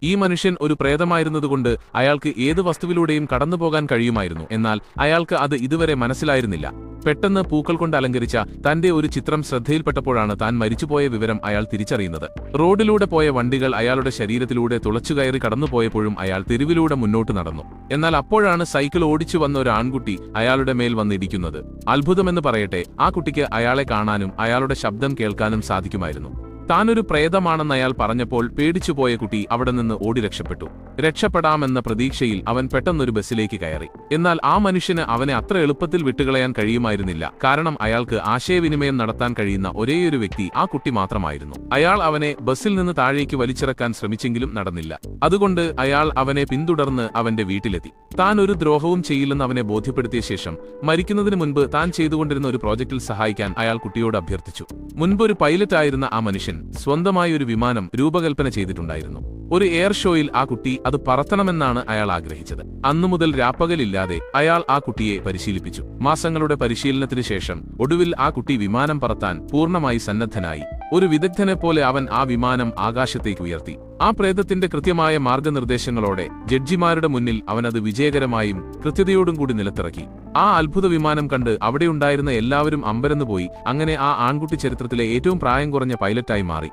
ഈ മനുഷ്യൻ ഒരു പ്രേതമായിരുന്നതുകൊണ്ട് അയാൾക്ക് ഏത് വസ്തുവിലൂടെയും കടന്നുപോകാൻ കഴിയുമായിരുന്നു. എന്നാൽ അയാൾക്ക് അത് ഇതുവരെ മനസ്സിലായിരുന്നില്ല. പെട്ടെന്ന് പൂക്കൾ കൊണ്ട് അലങ്കരിച്ച തന്റെ ഒരു ചിത്രം ശ്രദ്ധയിൽപ്പെട്ടപ്പോഴാണ് താൻ മരിച്ചുപോയ വിവരം അയാൾ തിരിച്ചറിയുന്നത്. റോഡിലൂടെ പോയ വണ്ടികൾ അയാളുടെ ശരീരത്തിലൂടെ തുളച്ചുകയറി കടന്നുപോയപ്പോഴും അയാൾ തെരുവിലൂടെ മുന്നോട്ട് നടന്നു. എന്നാൽ അപ്പോഴാണ് സൈക്കിൾ ഓടിച്ചു വന്ന ഒരു ആൺകുട്ടി അയാളുടെ മേൽ വന്നിടിക്കുന്നത്. അത്ഭുതമെന്ന് പറയട്ടെ, ആ കുട്ടിക്ക് അയാളെ കാണാനും അയാളുടെ ശബ്ദം കേൾക്കാനും സാധിക്കുമായിരുന്നു. താനൊരു പ്രേതമാണെന്ന് അയാൾ പറഞ്ഞപ്പോൾ പേടിച്ചുപോയ കുട്ടി അവിടെ നിന്ന് ഓടി രക്ഷപ്പെട്ടു. രക്ഷപ്പെടാമെന്ന പ്രതീക്ഷയിൽ അവൻ പെട്ടെന്നൊരു ബസ്സിലേക്ക് കയറി. എന്നാൽ ആ മനുഷ്യന് അവനെ അത്ര എളുപ്പത്തിൽ വിട്ടുകളയാൻ കഴിയുമായിരുന്നില്ല. കാരണം അയാൾക്ക് ആശയവിനിമയം നടത്താൻ കഴിയുന്ന ഒരേയൊരു വ്യക്തി ആ കുട്ടി മാത്രമായിരുന്നു. അയാൾ അവനെ ബസ്സിൽ നിന്ന് താഴേക്ക് വലിച്ചിറക്കാൻ ശ്രമിച്ചെങ്കിലും നടന്നില്ല. അതുകൊണ്ട് അയാൾ അവനെ പിന്തുടർന്ന് അവന്റെ വീട്ടിലെത്തി. താൻ ഒരു ദ്രോഹവും ചെയ്യില്ലെന്ന് അവനെ ബോധ്യപ്പെടുത്തിയ ശേഷം മരിക്കുന്നതിന് മുൻപ് താൻ ചെയ്തുകൊണ്ടിരുന്ന ഒരു പ്രോജക്റ്റിൽ സഹായിക്കാൻ അയാൾ കുട്ടിയോട് അഭ്യർത്ഥിച്ചു. മുൻപൊരു പൈലറ്റായിരുന്ന ആ മനുഷ്യൻ സ്വന്തമായി ഒരു വിമാനം രൂപകൽപ്പന ചെയ്തിട്ടുണ്ടായിരുന്നു. ഒരു എയർ ഷോയിൽ ആ കുട്ടി അത് പറത്തണമെന്നാണ് അയാൾ ആഗ്രഹിച്ചത്. അന്നുമുതൽ രാപ്പകലില്ലാതെ അയാൾ ആ കുട്ടിയെ പരിശീലിപ്പിച്ചു. മാസങ്ങളുടെ പരിശീലനത്തിന് ശേഷം ഒടുവിൽ ആ കുട്ടി വിമാനം പറത്താൻ പൂർണ്ണമായി സന്നദ്ധനായി. ഒരു വിദഗ്ധനെ പോലെ അവൻ ആ വിമാനം ആകാശത്തേക്ക് ഉയർത്തി. ആ പ്രേതത്തിന്റെ കൃത്യമായ മാർഗനിർദ്ദേശങ്ങളോടെ ജഡ്ജിമാരുടെ മുന്നിൽ അവനത് വിജയകരമായും കൃത്യതയോടും കൂടി നിലത്തിറക്കി. ആ അത്ഭുത വിമാനം കണ്ട് അവിടെയുണ്ടായിരുന്ന എല്ലാവരും അമ്പരന്നുപോയി. അങ്ങനെ ആ ആൺകുട്ടി ചരിത്രത്തിലെ ഏറ്റവും പ്രായം കുറഞ്ഞ പൈലറ്റായി മാറി.